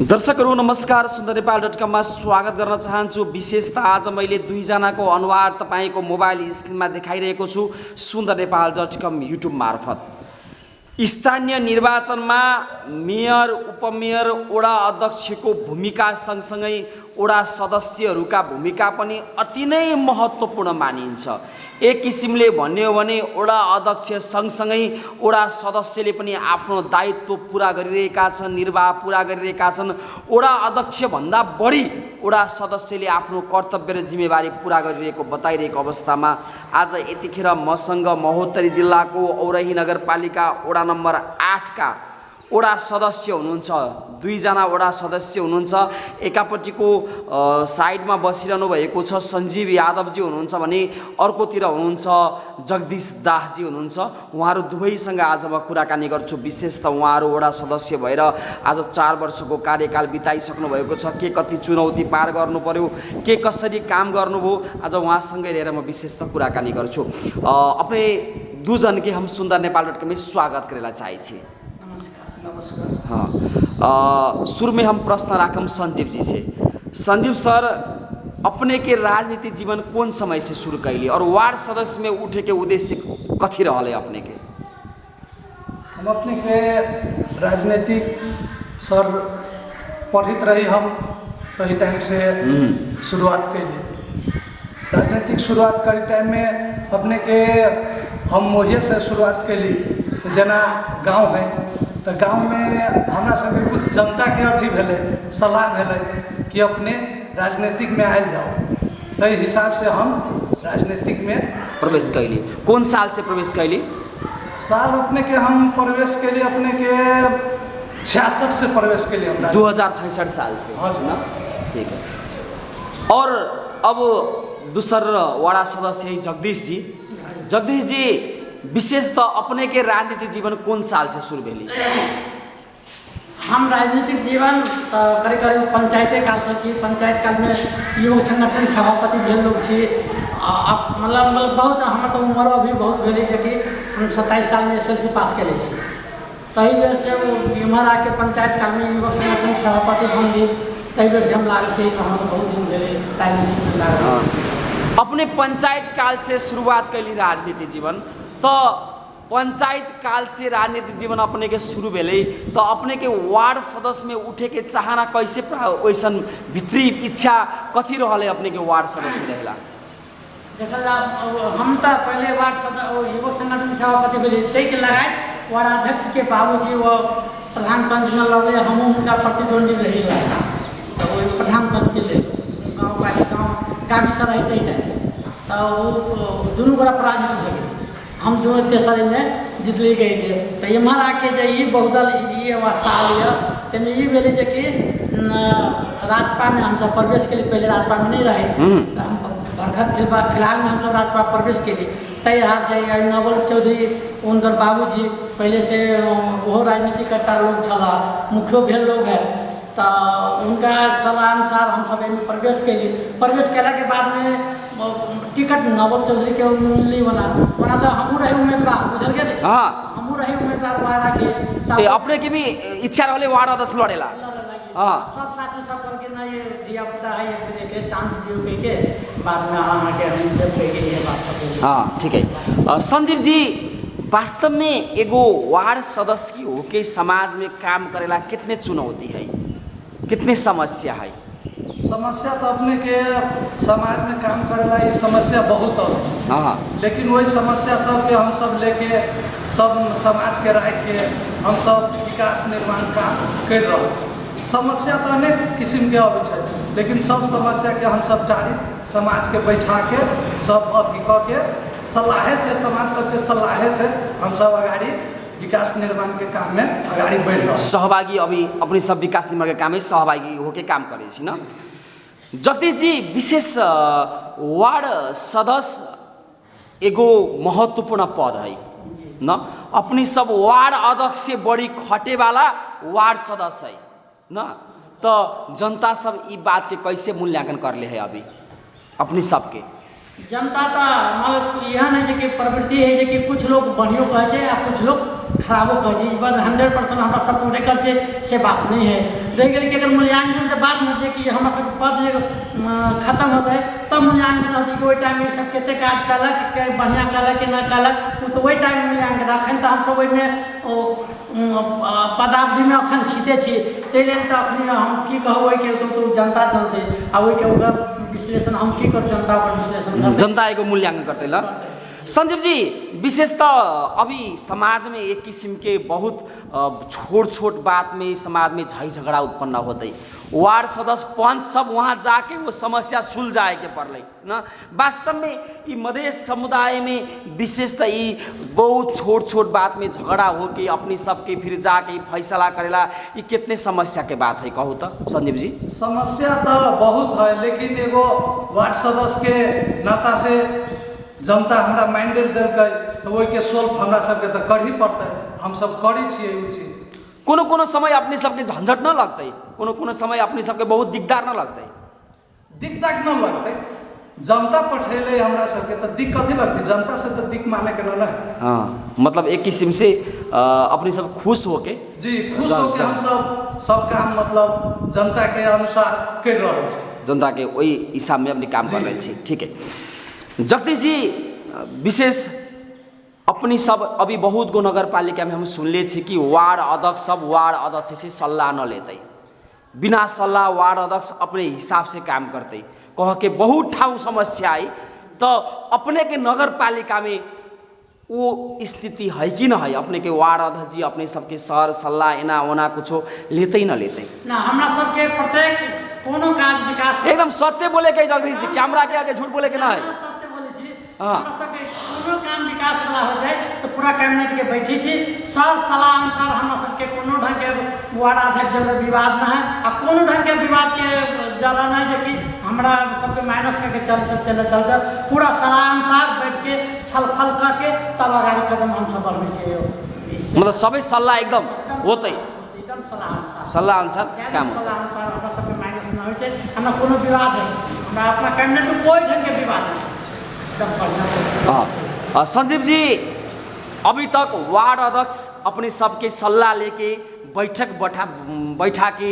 दर्शकहरू नमस्कार, सुन्दर नेपाल.com मा स्वागत गर्न चाहन्छु। विशेषतः आज मैले दुईजनाको अनुहार तपाईँको मोबाइल स्क्रिनमा देखाइरहेको छु सुन्दर नेपाल.com युट्युब मार्फत। स्थानीय निर्वाचनमा मेयर, उपमेयर, वडा अध्यक्षको भूमिका सँगसँगै वडा सदस्यहरूका भूमिका पनि अति नै महत्त्वपूर्ण मानिन्छ। एक किसिमले भन्ने हो भने वडा अध्यक्ष सँगसँगै वडा सदस्यले पनि आफ्नो दायित्व पुरा गरिरहेका छन्, निर्वाह पुरा गरिरहेका छन्। वडा अध्यक्षभन्दा बढी वडा सदस्यले आफ्नो कर्तव्य र जिम्मेवारी पुरा गरिरहेको बताइरहेको अवस्थामा आज यतिखेर मसँग महोत्तरी जिल्लाको औरही नगरपालिका वडा नम्बर 8 का वडा सदस्य हुनुहुन्छ। दुईजना वडा सदस्य हुनुहुन्छ। एकापट्टिको साइडमा बसिरहनु भएको छ सञ्जीव यादवजी हुनुहुन्छ भने अर्कोतिर हुनुहुन्छ जगदीश दासजी हुनुहुन्छ। उहाँहरू दुवैसँग आज म कुराकानी गर्छु। विशेष त उहाँहरू वडा सदस्य भएर आज 4 वर्षको कार्यकाल बिताइसक्नु भएको छ। के कति चुनौती पार गर्नु पर्यो, के कसरी काम गर्नुभयो, आज उहाँसँगै लिएर म विशेष त कुराकानी गर्छु। अपने दुजन के हम सुंदर नेपाल.com में स्वागत करेला चाहे छी। नमस्कार। हाँ, शुरू में हम प्रश्न राखम संजीव जी से। संजीव सर, अपने के राजनीति जीवन कौन समय से शुरू कैली और वार्ड सदस्य में उठे के उद्देश्य कथी रहले अपने के? हम अपने के राजनीतिक सर पढ़ित रही हम तही टाइम से शुरुआत कैली। राजनीतिक शुरुआत करे टाइम में अपने के हम मोहिए से शुरुआत कैली। जना गांव है तो गांव में हमरा संगे कुछ जनता के अथी भेले, सलाह भेले कि अपने राजनीतिक में आयल जाओ। तही हिसाब से हम राजनीतिक में प्रवेश कैली। कौन साल से प्रवेश कैली? साल अपने के हम प्रवेश के लिए अपने के 66 से प्रवेश के लिए 2066 साल से। हाँ जी ना, ठीक है। और अब दूसरा वार्ड सदस्य जगदीश जी। जगदीश जी, विशेष तो अपने के राजनीतिक जीवन कौन साल से शुरू भेली? हम राजनीतिक जीवन करीब करीब पंचायते काल से थी। पंचायत काल में युवा संगठन सभापति भेल लोग थी। मतलब बहुत हम तो उम्र अभी बहुत भेली कि हम 27 साल में SLC पास करे थी। तही बेर से वो इम्हर आके पंचायत काल में युवा संगठन सभापति बन गई। तही बेर से हम लागल थे तो हम तो बहुत दिन भेले राजनीतिक में लागल। अपने पंचायत काल से शुरुआत कैली राजनीतिक जीवन, तो पंचायत काल से राजनीतिक जीवन अपने के शुरू भेले तो अपने के वार्ड सदस्य में उठे के चाहना कैसे वैसन भित्री इच्छा कथी रहले अपने के वार्ड सदस्य में रहेला? देखल हम तो पहले वार्ड सदस्य युवक संगठन सभापति भेले तै के लगायत वार्ड अध्यक्ष के बाबूजी वो प्रधान पंच में लड़े, हम उनका प्रतिद्वंदी रही तो वो प्रधान पंच के लिए गाँव भी सर रहते तो वो दोनों बड़ा पराजित हो गए। हम जो तेसरे में जीत ले गए थे तो इम्हर आके जो ये बहुदल ये अवस्था आ लिया तो ये बोले जो कि राजपा में हम सब प्रवेश के लिए पहले राजपा में नहीं रहे तो हम बरखत फिलहाल में हम सब राजपा प्रवेश के लिए तय हाथ से नवल चौधरी उनकर बाबूजी पहले से वो राजनीति करता लोग चला मुखियो भेल लोग है तो उनका सलाह अनुसार हम सब में प्रवेश के लिए प्रवेश केला के बाद में टिकट नवल चौधरी के मिली बना तो हमू रहे उम्मीदवार बुझल गए। हाँ, हमू रहे उम्मीदवार वार्ड के अपने की भी इच्छा रहले वार्ड अध्यक्ष लड़ेला। हाँ, सब साथी सब करके ना ये दिया पता है ये देखे चांस दियो के बाद में आके हम जब के ये बात सब। हाँ, ठीक है। संजीव जी, वास्तव में एगो वार्ड सदस्य की होके समाज में काम करेला कितने चुनौती है, कितने समस्या है? समस्या तो अपने के समाज में काम करेला ये समस्या बहुत है। हाँ, लेकिन वही समस्या सब के हम सब लेके सब समाज के राय के हम सब विकास निर्माण काम कर रहे हैं। समस्या तो अनेक किस्म के अबै छै, लेकिन सब समस्या के हम सब टारी समाज के बैठा के सब अथी कऽ के सलाहे से समाज सबके सलाहे से हम सब अगाड़ी विकास निर्माण के काम में अगाड़ी बढ़ रहे। सहभागी अभी अपने सब विकास निर्माण के काम में सहभागी होके काम करे छी ना। जगदीश जी, विशेष वार्ड सदस्य एगो महत्वपूर्ण पद है ना। अपनी सब वार्ड अध्यक्ष से बड़ी खटे वाला वार्ड सदस्य है ना। तो जनता सब ई बात के कैसे मूल्यांकन कर ले है अभी अपनी सबके? जनता तो मतलब यह नहीं कि प्रवृत्ति है कि कुछ लोग बढ़िया कहे या कुछ लोग खराबो कहे छी बस 100% हमरा सपोर्टे कर छै से बात नहीं है। रह गेल कि अगर मूल्यांकन के बाद में जे कि हमरा सब पद जे खत्म होते तब मूल्यांकन हो कि ओहि टाइम में सब कते काज कलक के बढ़िया कलक कि ना कलक तो वही टाइम मूल्यांकन अखन तो हम सब ओहि में पदावधि में अखन खीते छी ताहि लेल तो अखनी हम की कहू ओहि के तो जनता जानते आ ओहि के ओकर विश्लेषण हम की कर जनता पर विश्लेषण जनता एगो मूल्यांकन करते ल संजीव जी विशेष तो अभी समाज में एक किस्म के बहुत छोट छोट बात में समाज में झई झगड़ा उत्पन्न होते वार्ड सदस्य पंच सब वहाँ जाके वो समस्या सुलझाए के पड़ल न वास्तव में ये मधेश समुदाय में विशेष तो ये बहुत छोट छोट बात में झगड़ा हो के अपनी सबके फिर जाके फैसला करेला ये कितने समस्या के बात है कहू तो संदीप जी। समस्या तो बहुत है लेकिन एगो वार्ड सदस्य के नाता से जनता हमरा मैंडेट दिल्कै तो वही के सोल्व हमरा सबके तो कर ही पड़ते हम सब करी छियै उ चीज। कोनो समय अपने सबके झंझट न लगते कोनो समय अपने सबके बहुत दिकदार न लगते दिक्कत न लगते जनता पठेले हमरा सबके तो दिक्कत ही लगती जनता से तो दिक माने के ना। हाँ मतलब एक किस्म से अपने सब खुश होके जी खुश होके हम सब काम मतलब जनता के अनुसार कर रहे छी जनता के वही हिसाब में अपने काम कर रहे छी। ठीक है जगदीश जी विशेष अपनी सब अभी बहुत गो नगर पालिका में हम सुनले छी कि वार्ड अध्यक्ष सब वार्ड अध्यक्ष से सलाह न लेते बिना सलाह वार्ड अध्यक्ष अपने हिसाब से काम करते कह के बहुत ठाउँ समस्या आई तो अपने के नगर पालिका में वो स्थिति है कि न है अपने के वार्ड अध्यक्ष जी अपने सबके सर सलाह एना ओना कुछो लेते ही न लेते ना हमरा सबके प्रत्येक कोनो काज विकास एकदम सत्य बोले के जगदीश जी कैमरा के आगे झूठ बोले के ना है सत्य बोले छी हमरा सबके कोनो काम विकास वाला हो जाए तो पूरा कैबिनेट के बैठी छी सर सलाह अनुसार हमरा सबके कोनो ढंग के वार्ड अध्यक्ष जब विवाद ना है आ कोनो ढंग के विवाद के ज्यादा ना जे कि हमरा सबके माइनस करके चल से न चल पूरा सलाह अनुसार बैठ के छलफल करके तब आगामी कदम हम सब बढ़े से मतलब सबै सल्लाह एकदम होते एकदम सल्लाह अनुसार काम सलाह अनुसार हमरा सबके माइनस न होइ छै हमरा कोनो विवाद है हमरा अपना कैबिनेट में कोई ढंग के विवाद नहीं एकदम बढ़िया। संदीप जी अभी तक वार्ड अध्यक्ष अपने सबके सलाह लेके बैठा के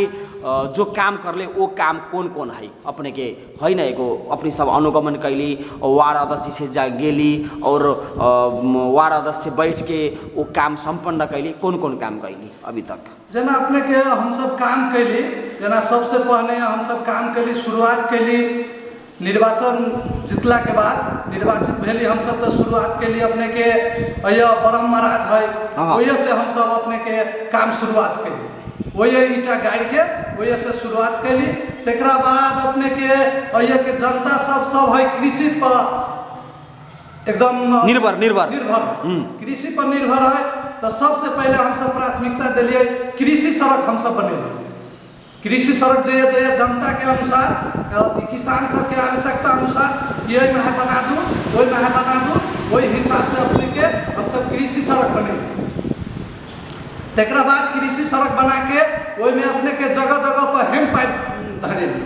जो काम करले वो काम कौन कौन है अपने के है ना एगो अपनी सब अनुगमन कैली वार्ड अध्यक्ष से जा गेली और वार्ड अध्यक्ष से बैठ के वो काम संपन्न कैली कौन काम कैली अभी तक जना अपने के हम सब काम कैली जना सबसे पहले हम सब काम कैली शुरुआत कैली निर्वाचन जितला के बाद निर्वाचित भेली हम सब तो शुरुआत के लिए अपने के ब्रह्म महाराज है वही से हम सब अपने के काम शुरुआत कैली वही ईटा गाड़ के वही से शुरुआत कैली तेकरा बाद अपने के जनता सब है कृषि पर एकदम निर्भर कृषि पर निर्भर है तो सबसे पहले हम सब प्राथमिकता दिलिए कृषि सड़क हम सब बनेलिए कृषि सड़क जे जनता के अनुसार किसान सबके आवश्यकता अनुसार ये में बना दूँ वही में बना दूँ वही हिसाब से अपने के हम सब कृषि सड़क बने तेकरा बाद कृषि सड़क बना के वही में अपने के जगह जगह पर हेम पाइप धरेली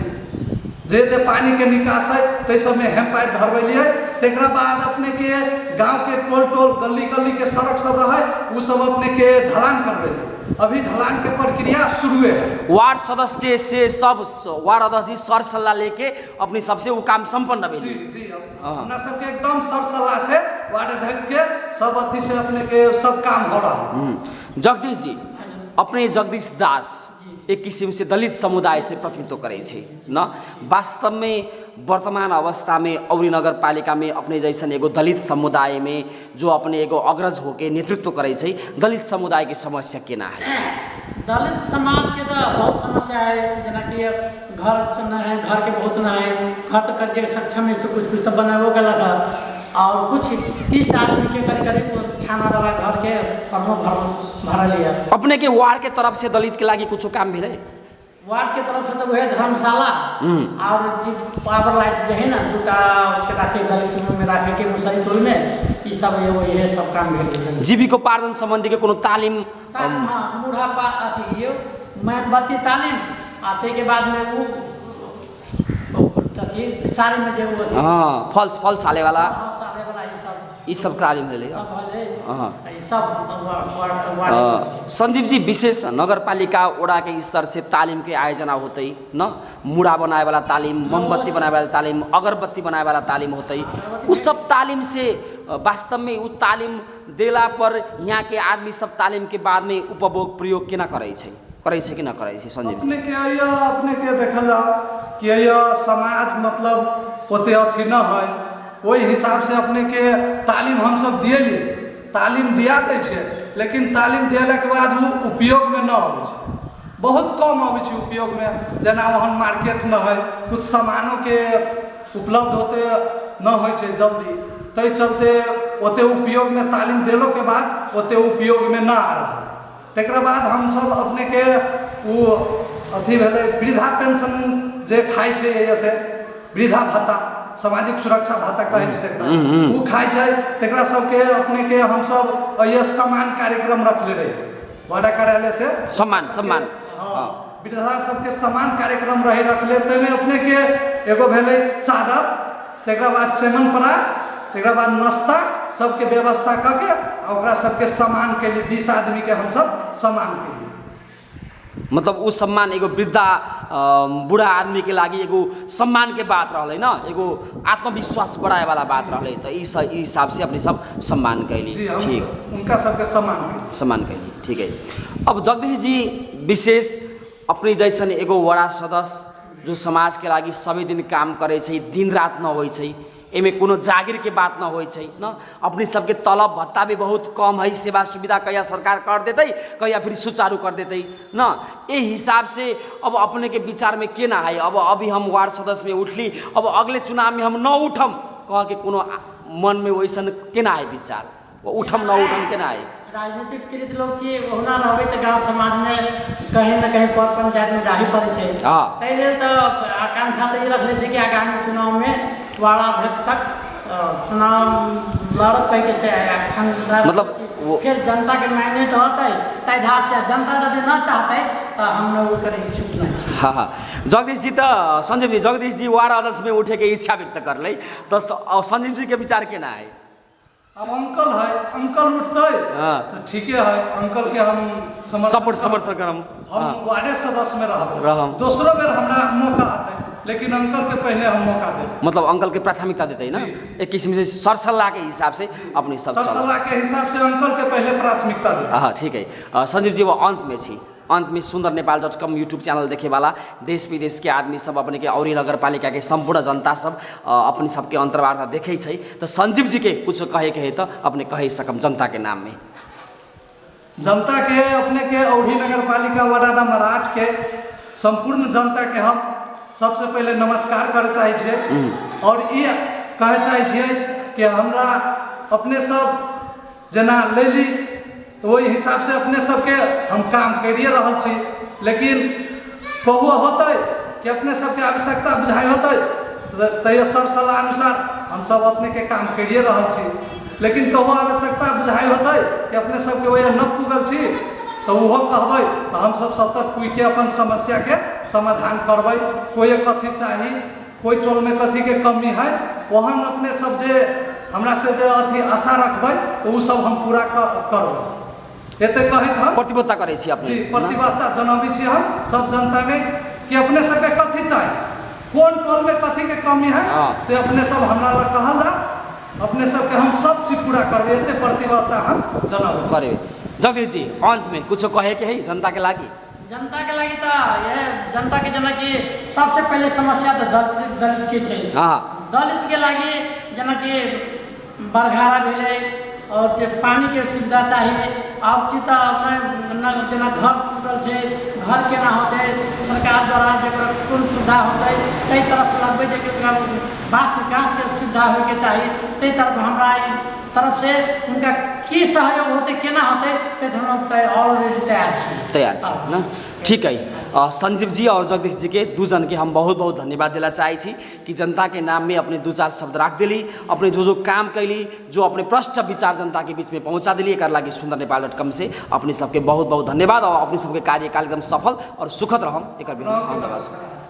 जे पानी के निकास है ते सब में हेम पाइप धरबेलिए तेकरा बाद अपने के गांव के टोल गली के सड़क सब है वो सब अपने के ढलान करबेली अभी ढलान के प्रक्रिया शुरू है वार्ड सदस्य से सब वार्ड अध्यक्ष जी सर सलाह लेके अपनी सबसे वो काम संपन्न भेली जी अपना सबके एकदम सर सलाह से वार्ड अध्यक्ष के सब अथी से अपने के सब काम हो रहा जगदीश जी अपने जगदीश दास एक किस्म से दलित समुदाय से प्रतिनिधित्व करे छे न वास्तव में वर्तमान अवस्था में औरी नगर पालिका में अपने जैसन एगो दलित समुदाय में जो अपने एगो अग्रज होके नेतृत्व करे छे दलित समुदाय की समस्या केना है दलित समाज के तो बहुत समस्या है जना कि घर न है घर के बहुत न है घर तो करके सक्षम है कुछ तो बनाबो के लगा और कुछ 30 आदमी के करीब छाना वाला घर के भरा लिया अपने के वार्ड के तरफ से दलित के लागी कुछ काम भेले वार्ड के तरफ से तो वह धर्मशाला और पावर लाइट जो है ना दूटा राखे दलित में राखे के मुसरी टोल में ये सब ये सब काम भेल जीविकोपार्जन संबंधी के कोनो तालीम बूढ़ा अथी ये मोमबत्ती तालीम आते के बाद में वो अथी सारे में जो फल साले वाला ये सब ये सब तालीम ले सब भले हाँ। ई सब वार्ड संजीव जी विशेष नगरपालिका वड़ा के स्तर से तालीम के आयोजना होते न मुड़ा बनाए वाला तालीम, मोमबत्ती बनाए वाला तालीम, अगरबत्ती बनाए वाला तालीम होते, उस सब तालीम से वास्तव में वो तालीम देला पर यहाँ के आदमी सब तालीम के बाद में उपभोग प्रयोग केना करे कि ना करे संजीव जी? अपने के देखल जाओ कि यह समाज मतलब ओते अथी न है, वही हिसाब से अपने के तालीम हम सब दिए, तालीम दिया दै छै, लेकिन तालीम दिला के बाद वो उपयोग में न आबै छै, बहुत कम आबै छै उपयोग में। जेना वहाँ मार्केट न है, कुछ सामानों के उपलब्ध होते न होइ छै जल्दी, तै चलते ओते उपयोग में तालीम देलो के बाद ओते उपयोग में न आ रहा। तकरा बाद हम सब अपने के वो अथी भेलै वृद्धा पेंशन जे खाइ छै, जैसे वृद्धा भत्ता, सामाजिक सुरक्षा भत्ता कहै छै तकरा, वो खाइ छै, तकरा सबके अपने के हम सब ये सम्मान कार्यक्रम रखले रही वार्ड कार्यालय से सम्मान हाँ, वृद्धा सबके सम्मान कार्यक्रम रही रखले। तैमे अपने के एगो भेलै चादर, तकरा बाद सेमन प्राश, तकरा बाद नाश्ता सबके व्यवस्था करके ओकरा सबके सम्मान के लिए 20 आदमी के हम सब सम्मान के लिए, मतलब उस सम्मान एगो वृद्धा बूढ़ा आदमी के लागी एगो सम्मान के बात रहलै ना, एगो आत्मविश्वास बढ़ाए वाला बात रहलै, तो इस हिसाब से अपने सब सम्मान कैली। ठीक, उनका सबके सम्मान कैली, ठीक है। अब जगदीश जी विशेष अपने जैसन एगो वड़ा सदस्य जो समाज के लागी सभी दिन काम करे छै, दिन रात न होइ छै, एमे कोनो जागिर के बात न होइ छै न, अपने सबके तलब भत्ता भी बहुत कम है, सेवा सुविधा कहिया सरकार कर देतै, कहिया फिर सुचारू कर देतै न, ए हिसाब से अब अपने के विचार में केना है? अब अभी हम वार्ड सदस्य में उठली, अब अगले चुनाव में हम न उठम कह के कोनो मन में वैसन केना है विचार? वो उठम न उठम केना है? राजनीतिक चरित लोग छियै, ओहना रहबै तऽ गाँव समाज में कहीं न कहीं पद पंचायत में जाही पड़ै छै। ताहि लेल तऽ आकांक्षा तऽ ई रखले छै कि आगामी चुनाव में वार्डाध्यक्ष तक चुनाव लड़ब कह के से मतलब फिर जनता के मैंडेट होतै, ताहि धार से जनता यदि न चाहतै तो हम लोग करे इच्छुक नहीं। हाँ हाँ, जगदीश जी तो संजीव जी, जगदीश जी वार्ड अध्यक्ष में उठे के इच्छा व्यक्त कर ले, तो संजीव जी के विचार केना है? अब अंकल है, अंकल उठते तो ठीक है, अंकल के हम समर्थन करम, हम वार्ड सदस्य में रहब, दूसरो बेर हमरा मौका आते, लेकिन अंकल के पहले हम मौका दे, मतलब अंकल के प्राथमिकता देते ना, एक किस्म से सरसल्ला के हिसाब से अपनी सरसल्ला के हिसाब से अंकल के पहले प्राथमिकता दे। हाँ ठीक है। संजीव जी वो अंत में छी, अंत में सुंदरनेपाल.com यूट्यूब चैनल देखे वाला देश विदेश के आदमी सब, अपने के और नगरपालिका के संपूर्ण जनता सब अपने सबके अंतर्वार्ता देखे छै, तो संजीव जी के कुछ कहे के है तो अपने कहे सकम जनता के नाम में? जनता के अपने के औढ़ी नगरपालिका वार्ड नंबर 8 के संपूर्ण जनता के हम सबसे पहले नमस्कार करे चाहे छे, और ये कहे चाहे छे कि हमरा अपने सब जना लेली तो वही हिसाब से अपने सबके हम काम करिए रहल छी, लेकिन कहू होते कि अपने सबके आवश्यकता बुझाई होते तैयो सर सलाह अनुसार हम सब अपने के काम करिए रहल छी, लेकिन कहू आवश्यकता बुझाई होते कि अपने सबके वही न पुगल छी तो वो कहबै तो हम सब तक कोई के अपन समस्या के समाधान करबै। कोई कथी चाही, कोई टोल में कथी के कमी है, वहाँ अपने सब जे हमरा से जे अथी आशा रखबै तो वो सब हम पूरा करबै। एते कहित हम प्रतिबद्धता करै छी अपने, जी प्रतिबद्धता जनाबी छी हम सब जनता में कि अपने सबके कथी चाही, कौन टोल में कथी के कमी है से अपने सब हमरा लग कहल जा, अपने सबके हम सब चीज पूरा करबै, एते प्रतिबद्धता हम जनाबै करबै। जगदीश जी अंत में कुछ कहे के है जनता के लागी? जनता के लागी तो ये जनता के जना कि सबसे पहले समस्या तो दलित के छै। दलित के लागी जना कि बरघारा भेले और पानी के सुविधा चाहिए। अब की तो जना घर टूटल छै, घर केना होते सरकार द्वारा जरा कोन सुविधा होते तै तरफ लगबे जे बास विकास के सुविधा हो के चाहिए, तै तरफ हमरा तरफ से उनका की सहयोग होते केना होते ते हम ऑलरेडी तैयार छी ना। ठीक है, संजीव जी और जगदीश जी के दू जन के हम बहुत बहुत धन्यवाद देना चाहे छी कि जनता के नाम में अपने 2-4 शब्द रख दिली, अपने जो काम कैली, जो अपने प्रश्न विचार जनता के बीच में पहुंचा दिली, एक लागी सुंदरनेपाल.com से अपने सबके बहुत बहुत धन्यवाद, और अपने सबके कार्यकाल एकदम सफल और सुखद रहम। एक धन्यवाद।